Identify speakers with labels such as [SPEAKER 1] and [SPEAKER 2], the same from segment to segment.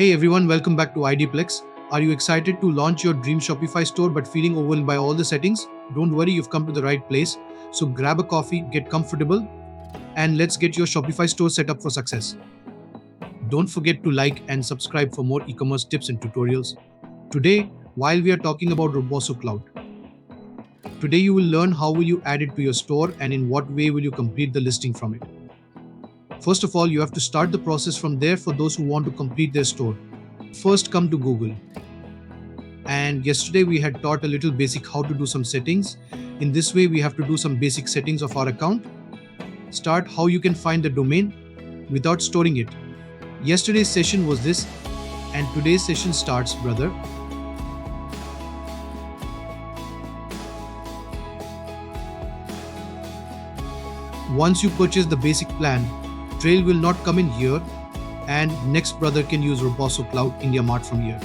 [SPEAKER 1] Hey everyone, welcome back to IDplex. Are you excited to launch your dream Shopify store but feeling overwhelmed by all the settings? Don't worry, you've come to the right place. So grab a coffee, get comfortable, and let's get your Shopify store set up for success. Don't forget to like and subscribe for more e-commerce tips and tutorials. Today, while we are talking about Roboso Cloud, today you will learn how will you add it to your store and in what way will you complete the listing from it. First of all, you have to start the process from there for those who want to complete their store. First, come to Google. And yesterday we had taught a little basic how to do some settings. In this way, we have to do some basic settings of our account. Start how you can find the domain without storing it. Yesterday's session was this, and today's session starts, brother. Once you purchase the basic plan, Trail will not come in here, and next brother can use Roboso Cloud India Mart from here.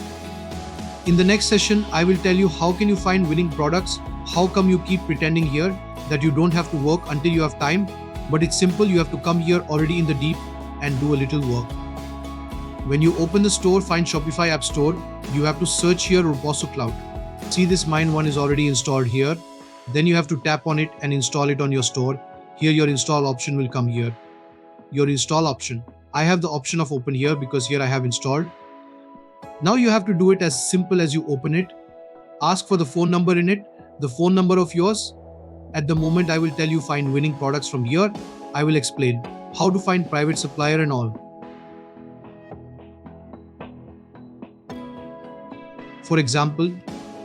[SPEAKER 1] In the next session, I will tell you how can you find winning products, how come you keep pretending here that you don't have to work until you have time, but it's simple, you have to come here already in the deep and do a little work. When you open the store, find Shopify App Store, you have to search here Roboso Cloud. See this mine one is already installed here. Then you have to tap on it and install it on your store. Here your install option will come here. Your install option. I have the option of open here because here I have installed. Now you have to do it as simple as you open it. Ask for the phone number in it, the phone number of yours. At the moment I will tell you find winning products from here. I will explain how to find private supplier and all. For example,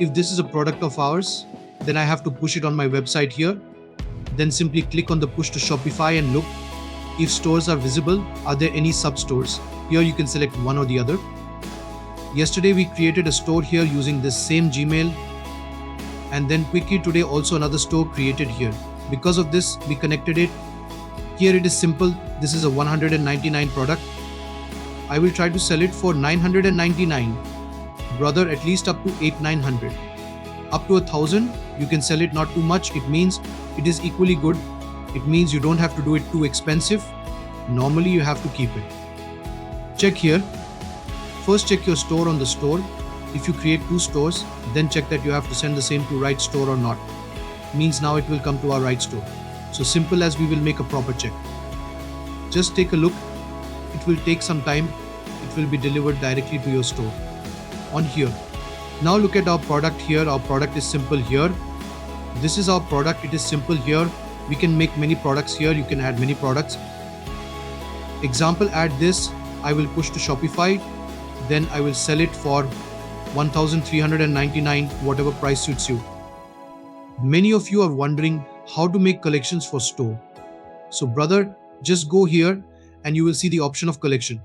[SPEAKER 1] if this is a product of ours, then I have to push it on my website here. Then simply click on the push to Shopify and look if stores are visible, are there any sub-stores? Here you can select one or the other. Yesterday we created a store here using this same Gmail, and then quickly today also another store created here. Because of this we connected it. Here it is simple, this is a 199 product. I will try to sell it for 999. Brother, at least up to 800-900. Up to 1000 you can sell it, not too much. It means it is equally good. It means you don't have to do it too expensive. Normally you have to keep it. Check here. First check your store on the store. If you create two stores, then check that you have to send the same to right store or not. Means now it will come to our right store. So simple as we will make a proper check. Just take a look. It will take some time. It will be delivered directly to your store. On here. Now look at our product here. Our product is simple here. This is our product. It is simple here. We can make many products here. You can add many products. Example, add this. I will push to Shopify. Then I will sell it for 1399, whatever price suits you. Many of you are wondering how to make collections for store. So brother, just go here and you will see the option of collection.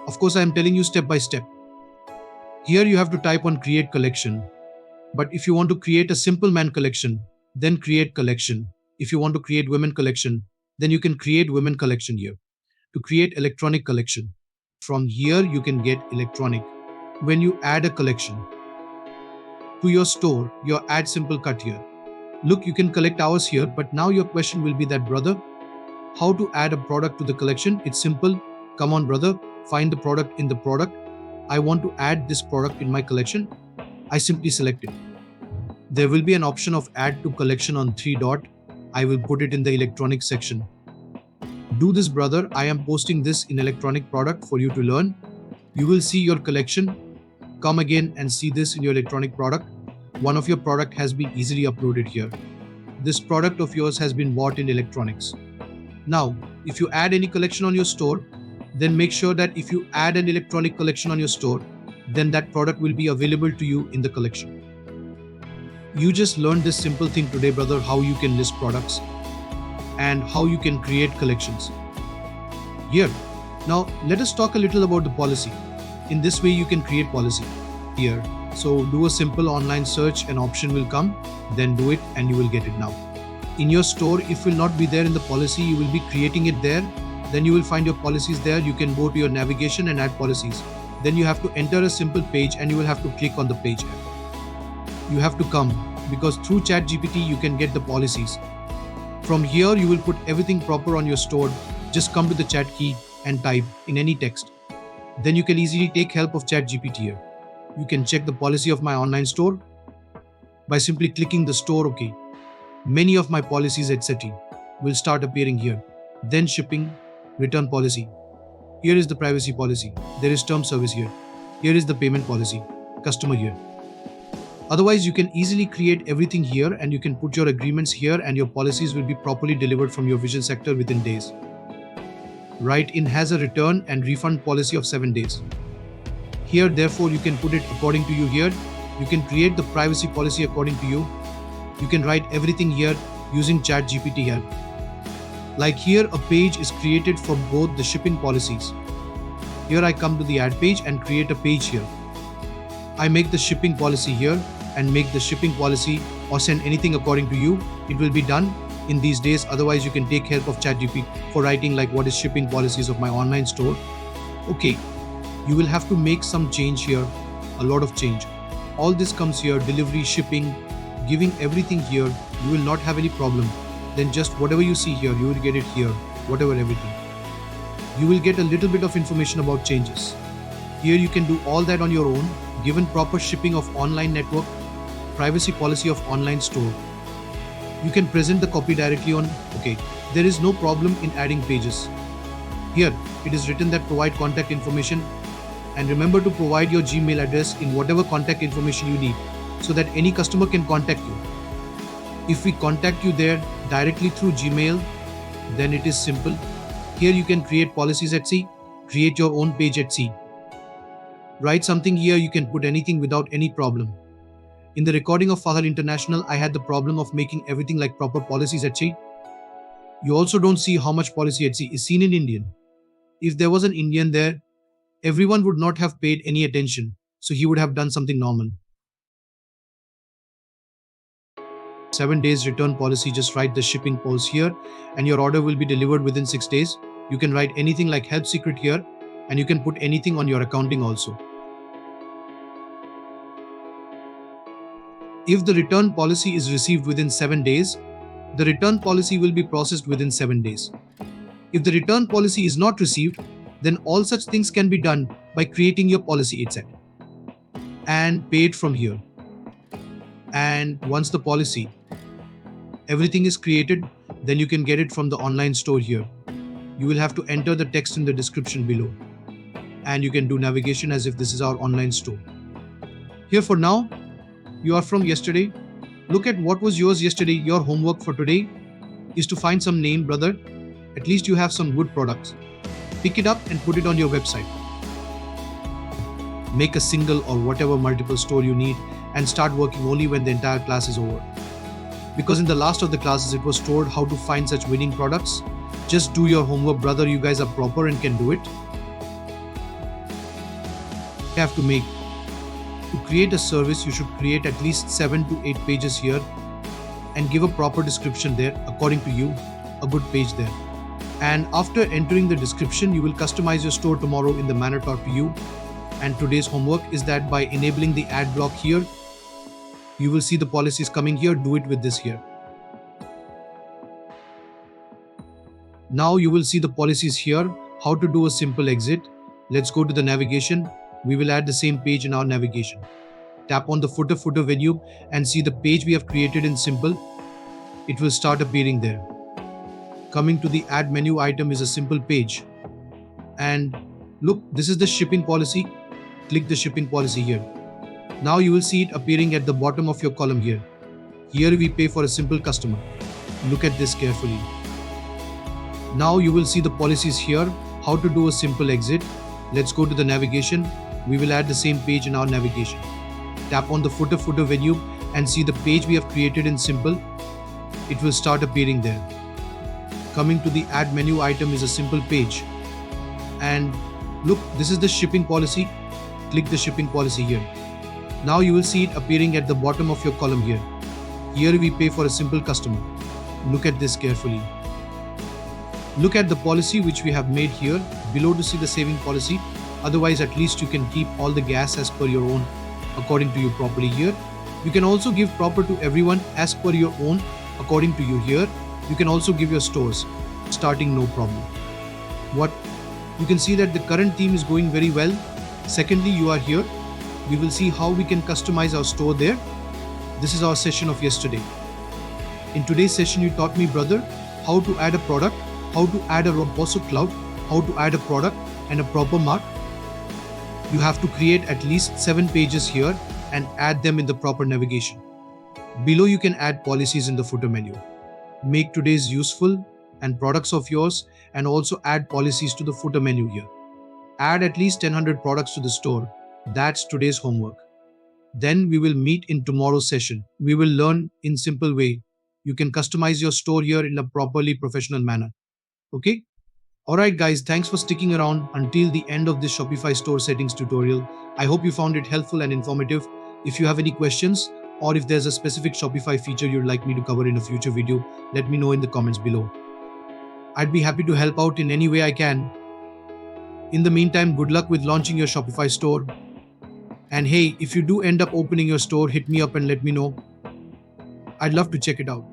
[SPEAKER 1] Of course, I am telling you step by step. Here you have to type on create collection. But if you want to create a simple man collection, then create collection. If you want to create women collection, then you can create women collection here. To create electronic collection. From here you can get electronic. When you add a collection to your store, your add simple cut here. Look, you can collect hours here, but now your question will be that, brother, how to add a product to the collection? It's simple. Come on, brother, find the product in the product. I want to add this product in my collection. I simply select it. There will be an option of add to collection on 3 dot. I will put it in the electronic section. Do this, brother. I am posting this in electronic product for you to learn. You will see your collection. Come again and see this in your electronic product. One of your product has been easily uploaded here. This product of yours has been bought in electronics. Now, if you add any collection on your store, then make sure that if you add an electronic collection on your store, then that product will be available to you in the collection. You just learned this simple thing today, brother, how you can list products and how you can create collections. Here. Now, let us talk a little about the policy. In this way, you can create policy here. So do a simple online search, an option will come, then do it and you will get it now. In your store, if it will not be there in the policy, you will be creating it there. Then you will find your policies there. You can go to your navigation and add policies. Then you have to enter a simple page and you will have to click on the page. You have to come because through ChatGPT you can get the policies. From here you will put everything proper on your store. Just come to the chat key and type in any text. Then you can easily take help of ChatGPT here. You can check the policy of my online store by simply clicking the store OK. Many of my policies etc. will start appearing here. Then shipping, return policy. Here is the privacy policy. There is term service here. Here is the payment policy. Customer here. Otherwise, you can easily create everything here and you can put your agreements here and your policies will be properly delivered from your vision sector within days. Write-in has a return and refund policy of 7 days. Here, therefore, you can put it according to you here. You can create the privacy policy according to you. You can write everything here using ChatGPT here. Like here, a page is created for both the shipping policies. Here I come to the ad page and create a page here. I make the shipping policy here and make the shipping policy or send anything according to you. It will be done in these days. Otherwise, you can take help of ChatGPT for writing like what is shipping policies of my online store. Okay, you will have to make some change here, a lot of change. All this comes here, delivery, shipping, giving everything here. You will not have any problem. Then just whatever you see here, you will get it here, whatever everything. You will get a little bit of information about changes. Here you can do all that on your own, given proper shipping of online network, privacy policy of online store. You can present the copy directly on OK. There is no problem in adding pages. Here it is written that provide contact information and remember to provide your Gmail address in whatever contact information you need so that any customer can contact you. If we contact you there directly through Gmail, then it is simple. Here you can create policies at sea, create your own page at sea. Write something here, you can put anything without any problem. In the recording of Fahar International, I had the problem of making everything like proper policies at sea. You also don't see how much policy at sea is seen in Indian. If there was an Indian there, everyone would not have paid any attention, so he would have done something normal. 7 days return policy, just write the shipping policy here and your order will be delivered within 6 days. You can write anything like help secret here and you can put anything on your accounting also. If the return policy is received within 7 days, the return policy will be processed within 7 days. If the return policy is not received, then all such things can be done by creating your policy itself and pay it from here. And once the policy, everything is created, then you can get it from the online store here. You will have to enter the text in the description below and you can do navigation as if this is our online store. Here for now, you are from yesterday. Look at what was yours yesterday. Your homework for today is to find some name, brother. At least you have some good products. Pick it up and put it on your website. Make a single or whatever multiple store you need and start working only when the entire class is over. Because in the last of the classes it was told how to find such winning products. Just do your homework, brother. You guys are proper and can do it. You have to make. To create a service, you should create at least 7 to 8 pages here and give a proper description there according to you, a good page there. And after entering the description, you will customize your store tomorrow in the manner taught to you. And today's homework is that by enabling the ad block here, you will see the policies coming here. Do it with this here. Now you will see the policies here, how to do a simple exit. Let's go to the navigation. We will add the same page in our navigation. Tap on the footer menu and see the page we have created in simple. It will start appearing there. Coming to the add menu item is a simple page. And look, this is the shipping policy. Click the shipping policy here. Now you will see it appearing at the bottom of your column here. Here we pay for a simple customer. Look at this carefully. Now you will see the policies here, how to do a simple exit. Let's go to the navigation. We will add the same page in our navigation. Tap on the footer menu and see the page we have created in simple. It will start appearing there. Coming to the add menu item is a simple page. And look, this is the shipping policy. Click the shipping policy here. Now you will see it appearing at the bottom of your column here. Here we pay for a simple customer. Look at this carefully. Look at the policy which we have made here below to see the saving policy. Otherwise, at least you can keep all the gas as per your own according to you properly here. You can also give proper to everyone as per your own according to you here. You can also give your stores starting no problem. What You can see that the current theme is going very well. Secondly, you are here. We will see how we can customize our store there. This is our session of yesterday. In today's session, you taught me, brother, how to add a product, how to add a Roboso cloud, how to add a product and a proper mark. You have to create at least 7 pages here and add them in the proper navigation. Below, you can add policies in the footer menu. Make today's useful and products of yours and also add policies to the footer menu here. Add at least 100 products to the store. That's today's homework. Then we will meet in tomorrow's session. We will learn in simple way. You can customize your store here in a properly professional manner. Okay? Alright guys, thanks for sticking around until the end of this Shopify store settings tutorial. I hope you found it helpful and informative. If you have any questions or if there's a specific Shopify feature you'd like me to cover in a future video, let me know in the comments below. I'd be happy to help out in any way I can. In the meantime, good luck with launching your Shopify store. And hey, if you do end up opening your store, hit me up and let me know. I'd love to check it out.